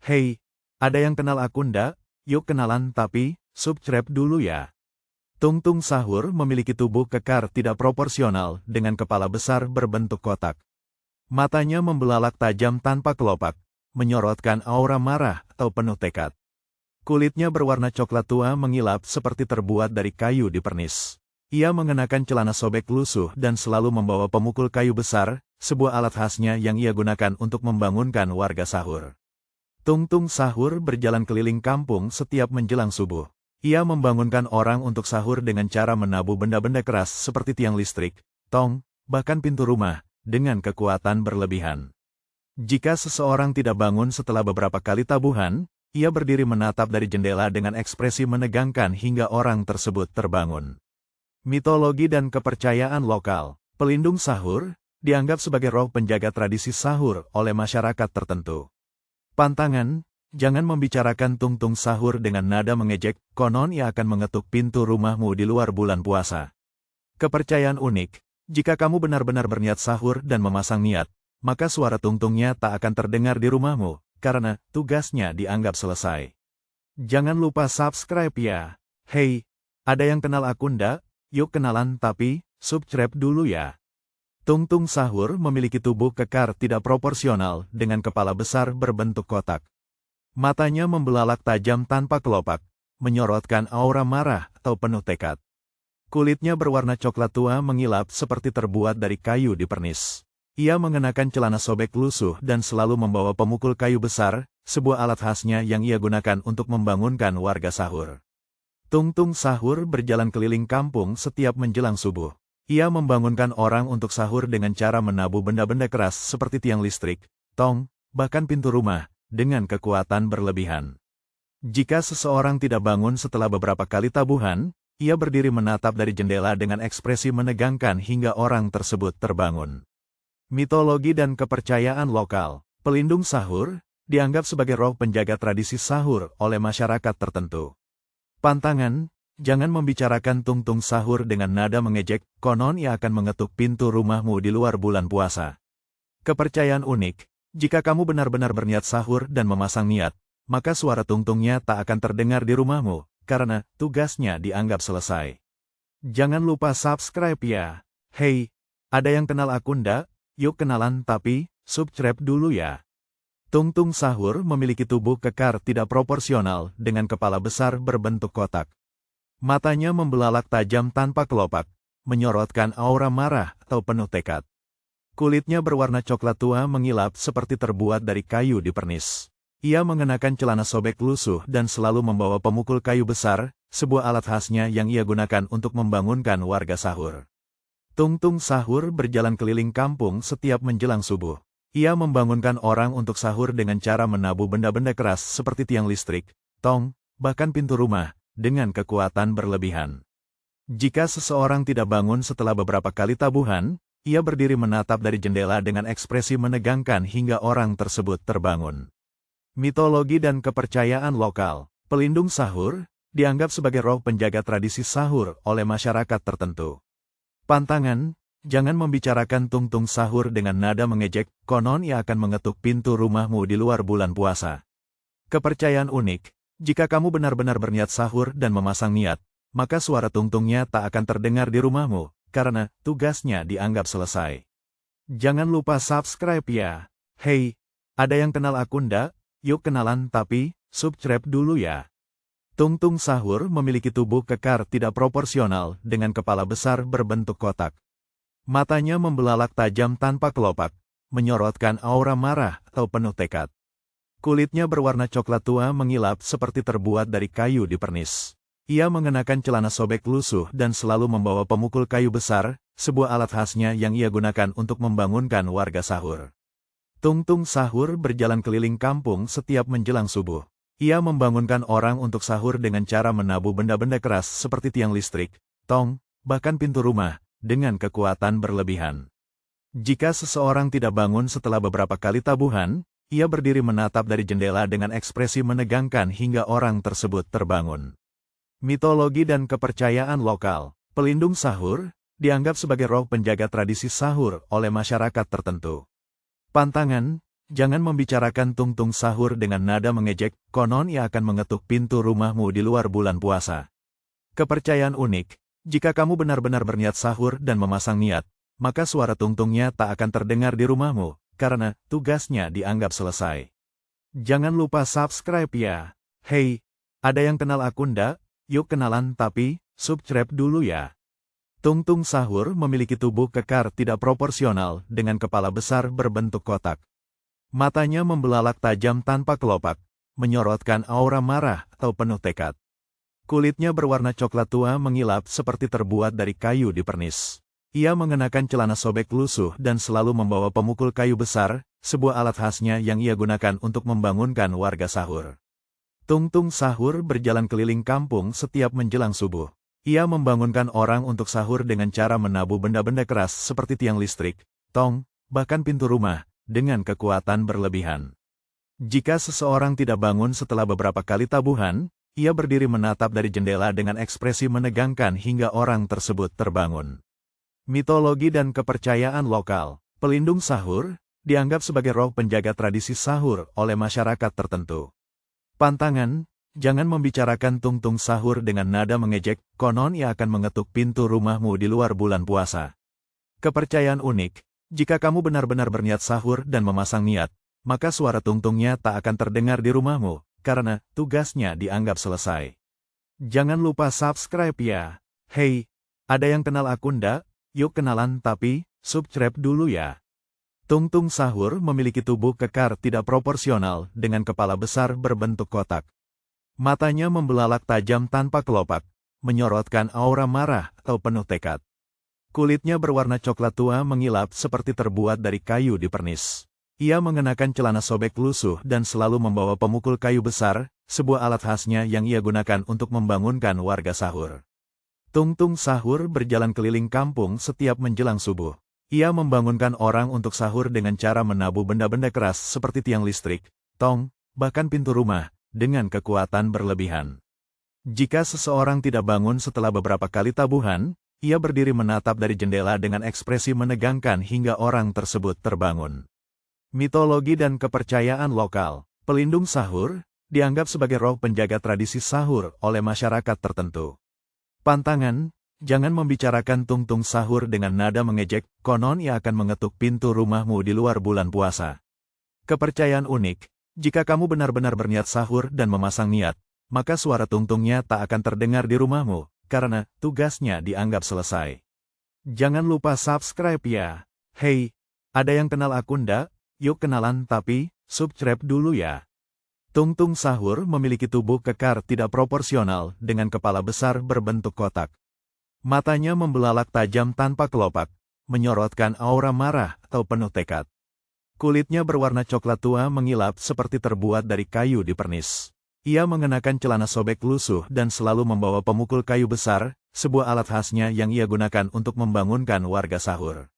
Hey, ada yang kenal aku ndak? Yuk kenalan tapi, subscribe dulu ya. Tung Tung Sahur memiliki tubuh kekar tidak proporsional dengan kepala besar berbentuk kotak. Matanya membelalak tajam tanpa kelopak, menyorotkan aura marah atau penuh tekad. Kulitnya berwarna coklat tua mengilap seperti terbuat dari kayu dipernis. Ia mengenakan celana sobek lusuh dan selalu membawa pemukul kayu besar, sebuah alat khasnya yang ia gunakan untuk membangunkan warga sahur. Tung Tung Sahur berjalan keliling kampung setiap menjelang subuh. Ia membangunkan orang untuk sahur dengan cara menabuh benda-benda keras seperti tiang listrik, tong, bahkan pintu rumah, dengan kekuatan berlebihan. Jika seseorang tidak bangun setelah beberapa kali tabuhan, ia berdiri menatap dari jendela dengan ekspresi menegangkan hingga orang tersebut terbangun. Mitologi dan kepercayaan lokal. Pelindung sahur dianggap sebagai roh penjaga tradisi sahur oleh masyarakat tertentu. Pantangan, jangan membicarakan Tung Tung Sahur dengan nada mengejek, konon ia akan mengetuk pintu rumahmu di luar bulan puasa. Kepercayaan unik, jika kamu benar-benar berniat sahur dan memasang niat, maka suara tungtungnya tak akan terdengar di rumahmu, karena tugasnya dianggap selesai. Jangan lupa subscribe ya. Hey, ada yang kenal aku ndak? Yuk kenalan tapi, subscribe dulu ya. Tung Tung Sahur memiliki tubuh kekar tidak proporsional dengan kepala besar berbentuk kotak. Matanya membelalak tajam tanpa kelopak, menyorotkan aura marah atau penuh tekad. Kulitnya berwarna coklat tua mengilap seperti terbuat dari kayu dipernis. Ia mengenakan celana sobek lusuh dan selalu membawa pemukul kayu besar, sebuah alat khasnya yang ia gunakan untuk membangunkan warga sahur. Tung Tung Sahur berjalan keliling kampung setiap menjelang subuh. Ia membangunkan orang untuk sahur dengan cara menabuh benda-benda keras seperti tiang listrik, tong, bahkan pintu rumah, dengan kekuatan berlebihan. Jika seseorang tidak bangun setelah beberapa kali tabuhan, ia berdiri menatap dari jendela dengan ekspresi menegangkan hingga orang tersebut terbangun. Mitologi dan kepercayaan lokal. Pelindung sahur dianggap sebagai roh penjaga tradisi sahur oleh masyarakat tertentu. Pantangan, jangan membicarakan Tung Tung Sahur dengan nada mengejek, konon ia akan mengetuk pintu rumahmu di luar bulan puasa. Kepercayaan unik, jika kamu benar-benar berniat sahur dan memasang niat, maka suara tungtungnya tak akan terdengar di rumahmu, karena tugasnya dianggap selesai. Jangan lupa subscribe ya. Hey, ada yang kenal aku ndak? Yuk kenalan tapi, subscribe dulu ya. Tung Tung Sahur memiliki tubuh kekar tidak proporsional dengan kepala besar berbentuk kotak. Matanya membelalak tajam tanpa kelopak, menyorotkan aura marah atau penuh tekad. Kulitnya berwarna coklat tua mengilap seperti terbuat dari kayu dipernis. Ia mengenakan celana sobek lusuh dan selalu membawa pemukul kayu besar, sebuah alat khasnya yang ia gunakan untuk membangunkan warga sahur. Tung Tung Sahur berjalan keliling kampung setiap menjelang subuh. Ia membangunkan orang untuk sahur dengan cara menabuh benda-benda keras seperti tiang listrik, tong, bahkan pintu rumah, dengan kekuatan berlebihan. Jika seseorang tidak bangun setelah beberapa kali tabuhan, ia berdiri menatap dari jendela dengan ekspresi menegangkan hingga orang tersebut terbangun. Mitologi dan kepercayaan lokal. Pelindung sahur dianggap sebagai roh penjaga tradisi sahur oleh masyarakat tertentu. Pantangan, jangan membicarakan Tung Tung Sahur dengan nada mengejek, konon ia akan mengetuk pintu rumahmu di luar bulan puasa. Kepercayaan unik, jika kamu benar-benar berniat sahur dan memasang niat, maka suara tungtungnya tak akan terdengar di rumahmu, karena tugasnya dianggap selesai. Jangan lupa subscribe ya. Hey, ada yang kenal aku ndak? Yuk kenalan tapi, subscribe dulu ya. Tung Tung Sahur memiliki tubuh kekar tidak proporsional dengan kepala besar berbentuk kotak. Matanya membelalak tajam tanpa kelopak, menyorotkan aura marah atau penuh tekad. Kulitnya berwarna coklat tua mengilap seperti terbuat dari kayu dipernis. Ia mengenakan celana sobek lusuh dan selalu membawa pemukul kayu besar, sebuah alat khasnya yang ia gunakan untuk membangunkan warga sahur. Tung Tung Sahur berjalan keliling kampung setiap menjelang subuh. Ia membangunkan orang untuk sahur dengan cara menabuh benda-benda keras seperti tiang listrik, tong, bahkan pintu rumah, dengan kekuatan berlebihan. Jika seseorang tidak bangun setelah beberapa kali tabuhan, ia berdiri menatap dari jendela dengan ekspresi menegangkan hingga orang tersebut terbangun. Mitologi dan kepercayaan lokal. Pelindung sahur dianggap sebagai roh penjaga tradisi sahur oleh masyarakat tertentu. Pantangan, jangan membicarakan Tung Tung Sahur dengan nada mengejek, konon ia akan mengetuk pintu rumahmu di luar bulan puasa. Kepercayaan unik, jika kamu benar-benar berniat sahur dan memasang niat, maka suara tungtungnya tak akan terdengar di rumahmu, karena tugasnya dianggap selesai. Jangan lupa subscribe ya. Hey, ada yang kenal aku ndak? Yuk kenalan tapi, subscribe dulu ya. Tung Tung Sahur memiliki tubuh kekar tidak proporsional dengan kepala besar berbentuk kotak. Matanya membelalak tajam tanpa kelopak, menyorotkan aura marah atau penuh tekad. Kulitnya berwarna coklat tua mengilap seperti terbuat dari kayu dipernis. Ia mengenakan celana sobek lusuh dan selalu membawa pemukul kayu besar, sebuah alat khasnya yang ia gunakan untuk membangunkan warga sahur. Tung Tung Sahur berjalan keliling kampung setiap menjelang subuh. Ia membangunkan orang untuk sahur dengan cara menabuh benda-benda keras seperti tiang listrik, tong, bahkan pintu rumah, dengan kekuatan berlebihan. Jika seseorang tidak bangun setelah beberapa kali tabuhan, ia berdiri menatap dari jendela dengan ekspresi menegangkan hingga orang tersebut terbangun. Mitologi dan kepercayaan lokal. Pelindung sahur dianggap sebagai roh penjaga tradisi sahur oleh masyarakat tertentu. Pantangan, jangan membicarakan Tung Tung Sahur dengan nada mengejek, konon ia akan mengetuk pintu rumahmu di luar bulan puasa. Kepercayaan unik, jika kamu benar-benar berniat sahur dan memasang niat, maka suara tungtungnya tak akan terdengar di rumahmu, karena tugasnya dianggap selesai. Jangan lupa subscribe ya. Hey, ada yang kenal aku ndak? Yuk kenalan tapi, subscribe dulu ya. Tung Tung Sahur memiliki tubuh kekar tidak proporsional dengan kepala besar berbentuk kotak. Matanya membelalak tajam tanpa kelopak, menyorotkan aura marah atau penuh tekad. Kulitnya berwarna coklat tua mengilap seperti terbuat dari kayu dipernis. Ia mengenakan celana sobek lusuh dan selalu membawa pemukul kayu besar, sebuah alat khasnya yang ia gunakan untuk membangunkan warga sahur. Tung Tung Sahur berjalan keliling kampung setiap menjelang subuh. Ia membangunkan orang untuk sahur dengan cara menabuh benda-benda keras seperti tiang listrik, tong, bahkan pintu rumah, dengan kekuatan berlebihan. Jika seseorang tidak bangun setelah beberapa kali tabuhan, ia berdiri menatap dari jendela dengan ekspresi menegangkan hingga orang tersebut terbangun. Mitologi dan kepercayaan lokal. Pelindung sahur dianggap sebagai roh penjaga tradisi sahur oleh masyarakat tertentu. Pantangan, jangan membicarakan Tung Tung Sahur dengan nada mengejek, konon ia akan mengetuk pintu rumahmu di luar bulan puasa. Kepercayaan unik, jika kamu benar-benar berniat sahur dan memasang niat, maka suara tungtungnya tak akan terdengar di rumahmu, karena tugasnya dianggap selesai. Jangan lupa subscribe ya. Hey, ada yang kenal aku ndak? Yuk kenalan tapi, subscribe dulu ya. Tung Tung Sahur memiliki tubuh kekar tidak proporsional dengan kepala besar berbentuk kotak. Matanya membelalak tajam tanpa kelopak, menyorotkan aura marah atau penuh tekad. Kulitnya berwarna coklat tua mengilap seperti terbuat dari kayu dipernis. Ia mengenakan celana sobek lusuh dan selalu membawa pemukul kayu besar, sebuah alat khasnya yang ia gunakan untuk membangunkan warga sahur.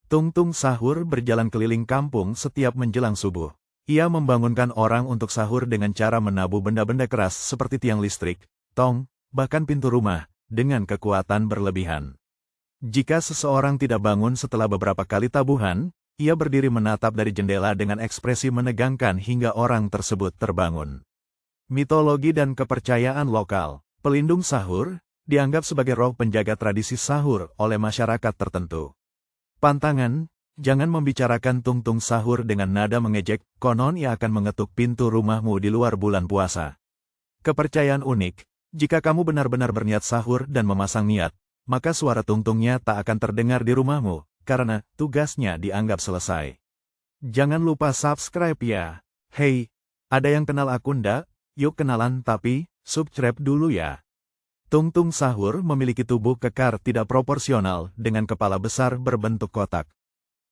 Tung Tung Sahur berjalan keliling kampung setiap menjelang subuh. Ia membangunkan orang untuk sahur dengan cara menabuh benda-benda keras seperti tiang listrik, tong, bahkan pintu rumah, dengan kekuatan berlebihan. Jika seseorang tidak bangun setelah beberapa kali tabuhan, ia berdiri menatap dari jendela dengan ekspresi menegangkan hingga orang tersebut terbangun. Mitologi dan kepercayaan lokal. Pelindung sahur dianggap sebagai roh penjaga tradisi sahur oleh masyarakat tertentu. Pantangan, jangan membicarakan Tung Tung Sahur dengan nada mengejek, konon ia akan mengetuk pintu rumahmu di luar bulan puasa. Kepercayaan unik, jika kamu benar-benar berniat sahur dan memasang niat, maka suara tungtungnya tak akan terdengar di rumahmu, karena tugasnya dianggap selesai. Jangan lupa subscribe ya. Hey, ada yang kenal aku ndak? Yuk kenalan tapi, subscribe dulu ya. Tung Tung Sahur memiliki tubuh kekar tidak proporsional dengan kepala besar berbentuk kotak.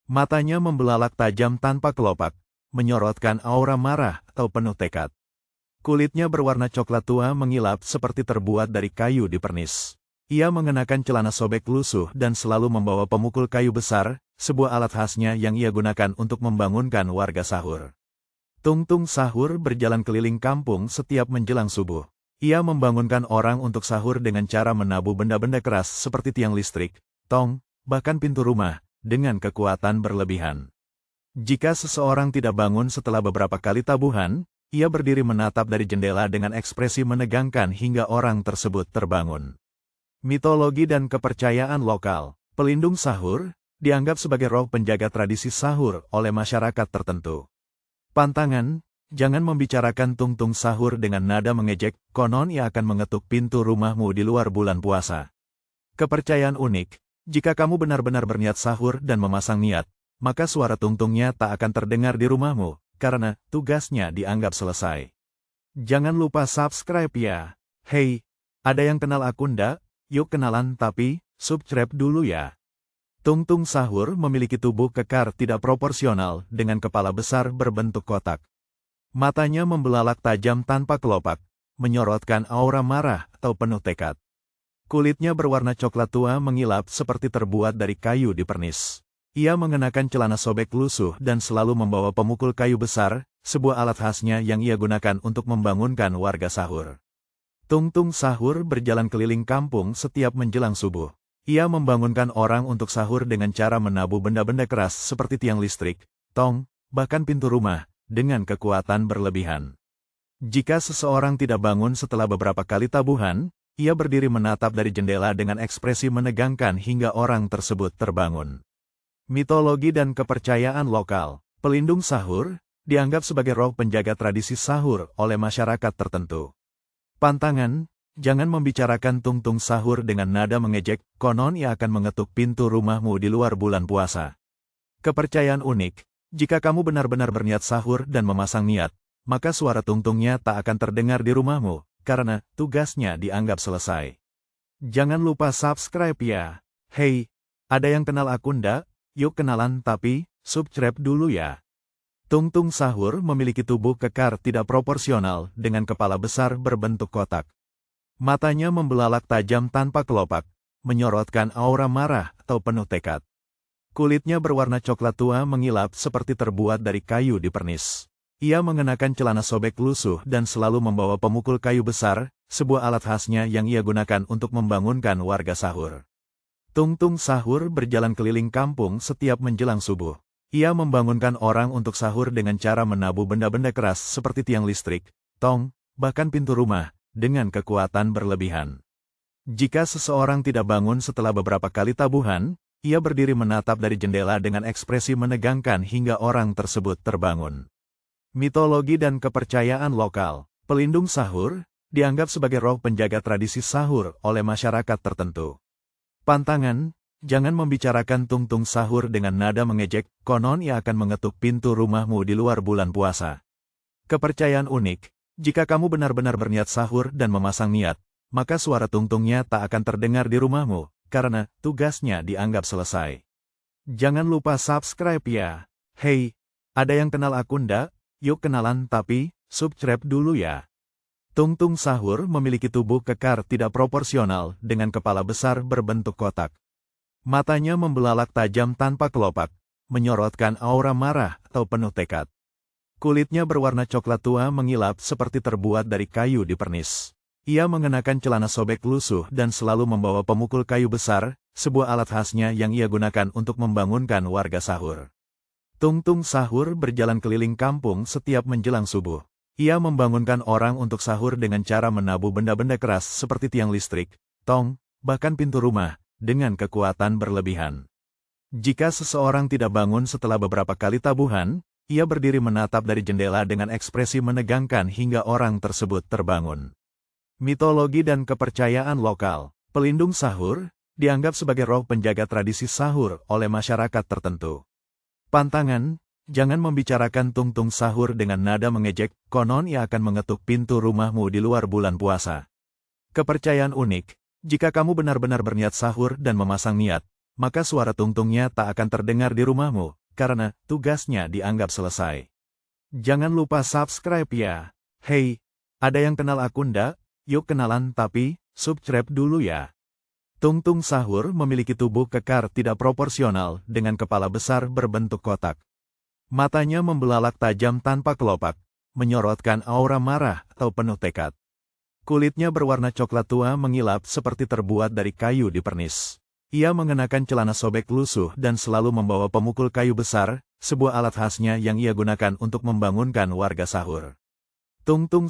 Matanya membelalak tajam tanpa kelopak, menyorotkan aura marah atau penuh tekad. Kulitnya berwarna coklat tua mengilap seperti terbuat dari kayu dipernis. Ia mengenakan celana sobek lusuh dan selalu membawa pemukul kayu besar, sebuah alat khasnya yang ia gunakan untuk membangunkan warga sahur. Tung Tung Sahur berjalan keliling kampung setiap menjelang subuh. Ia membangunkan orang untuk sahur dengan cara menabuh benda-benda keras seperti tiang listrik, tong, bahkan pintu rumah, dengan kekuatan berlebihan. Jika seseorang tidak bangun setelah beberapa kali tabuhan, ia berdiri menatap dari jendela dengan ekspresi menegangkan hingga orang tersebut terbangun. Mitologi dan kepercayaan lokal. Pelindung sahur dianggap sebagai roh penjaga tradisi sahur oleh masyarakat tertentu. Pantangan: jangan membicarakan tungtung sahur dengan nada mengejek, konon ia akan mengetuk pintu rumahmu di luar bulan puasa. Kepercayaan unik: jika kamu benar-benar berniat sahur dan memasang niat, maka suara tungtungnya tak akan terdengar di rumahmu, karena tugasnya dianggap selesai. Jangan lupa subscribe ya. Hey, ada yang kenal aku ndak? Yuk kenalan tapi, subscribe dulu ya. Tungtung sahur memiliki tubuh kekar tidak proporsional dengan kepala besar berbentuk kotak. Matanya membelalak tajam tanpa kelopak, menyorotkan aura marah atau penuh tekad. Kulitnya berwarna coklat tua mengilap seperti terbuat dari kayu dipernis. Ia mengenakan celana sobek lusuh dan selalu membawa pemukul kayu besar, sebuah alat khasnya yang ia gunakan untuk membangunkan warga sahur. Tungtung sahur berjalan keliling kampung setiap menjelang subuh. Ia membangunkan orang untuk sahur dengan cara menabuh benda-benda keras seperti tiang listrik, tong, bahkan pintu rumah, dengan kekuatan berlebihan. Jika seseorang tidak bangun setelah beberapa kali tabuhan, ia berdiri menatap dari jendela dengan ekspresi menegangkan hingga orang tersebut terbangun. Mitologi dan kepercayaan lokal. Pelindung sahur dianggap sebagai roh penjaga tradisi sahur oleh masyarakat tertentu. Pantangan: jangan membicarakan tungtung sahur dengan nada mengejek, konon ia akan mengetuk pintu rumahmu di luar bulan puasa. Kepercayaan unik: jika kamu benar-benar berniat sahur dan memasang niat, maka suara tungtungnya tak akan terdengar di rumahmu, karena tugasnya dianggap selesai. Jangan lupa subscribe ya. Hey, ada yang kenal aku ndak? Yuk kenalan tapi, subscribe dulu ya. Tungtung sahur memiliki tubuh kekar tidak proporsional dengan kepala besar berbentuk kotak. Matanya membelalak tajam tanpa kelopak, menyorotkan aura marah atau penuh tekad. Kulitnya berwarna coklat tua mengilap seperti terbuat dari kayu dipernis. Ia mengenakan celana sobek lusuh dan selalu membawa pemukul kayu besar, sebuah alat khasnya yang ia gunakan untuk membangunkan warga sahur. Tungtung sahur berjalan keliling kampung setiap menjelang subuh. Ia membangunkan orang untuk sahur dengan cara menabuh benda-benda keras seperti tiang listrik, tong, bahkan pintu rumah, dengan kekuatan berlebihan. Jika seseorang tidak bangun setelah beberapa kali tabuhan, ia berdiri menatap dari jendela dengan ekspresi menegangkan hingga orang tersebut terbangun. Mitologi dan kepercayaan lokal. Pelindung sahur dianggap sebagai roh penjaga tradisi sahur oleh masyarakat tertentu. Pantangan: jangan membicarakan tungtung sahur dengan nada mengejek, konon ia akan mengetuk pintu rumahmu di luar bulan puasa. Kepercayaan unik: jika kamu benar-benar berniat sahur dan memasang niat, maka suara tungtungnya tak akan terdengar di rumahmu, karena tugasnya dianggap selesai. Jangan lupa subscribe ya. Hey, ada yang kenal aku ndak? Yuk kenalan tapi, subscribe dulu ya. Tungtung sahur memiliki tubuh kekar tidak proporsional dengan kepala besar berbentuk kotak. Matanya membelalak tajam tanpa kelopak, menyorotkan aura marah atau penuh tekad. Kulitnya berwarna coklat tua mengilap seperti terbuat dari kayu dipernis. Ia mengenakan celana sobek lusuh dan selalu membawa pemukul kayu besar, sebuah alat khasnya yang ia gunakan untuk membangunkan warga sahur. Tungtung sahur berjalan keliling kampung setiap menjelang subuh. Ia membangunkan orang untuk sahur dengan cara menabuh benda-benda keras seperti tiang listrik, tong, bahkan pintu rumah, dengan kekuatan berlebihan. Jika seseorang tidak bangun setelah beberapa kali tabuhan, ia berdiri menatap dari jendela dengan ekspresi menegangkan hingga orang tersebut terbangun. Mitologi dan kepercayaan lokal. Pelindung sahur dianggap sebagai roh penjaga tradisi sahur oleh masyarakat tertentu. Pantangan: jangan membicarakan tungtung sahur dengan nada mengejek, konon ia akan mengetuk pintu rumahmu di luar bulan puasa. Kepercayaan unik: jika kamu benar-benar berniat sahur dan memasang niat, maka suara tungtungnya tak akan terdengar di rumahmu, karena tugasnya dianggap selesai. Jangan lupa subscribe ya. Hey, ada yang kenal aku ndak? Yuk kenalan tapi, subscribe dulu ya. Tungtung sahur memiliki tubuh kekar tidak proporsional dengan kepala besar berbentuk kotak. Matanya membelalak tajam tanpa kelopak, menyorotkan aura marah atau penuh tekad. Kulitnya berwarna coklat tua mengilap seperti terbuat dari kayu dipernis. Ia mengenakan celana sobek lusuh dan selalu membawa pemukul kayu besar, sebuah alat khasnya yang ia gunakan untuk membangunkan warga sahur. Tung Tung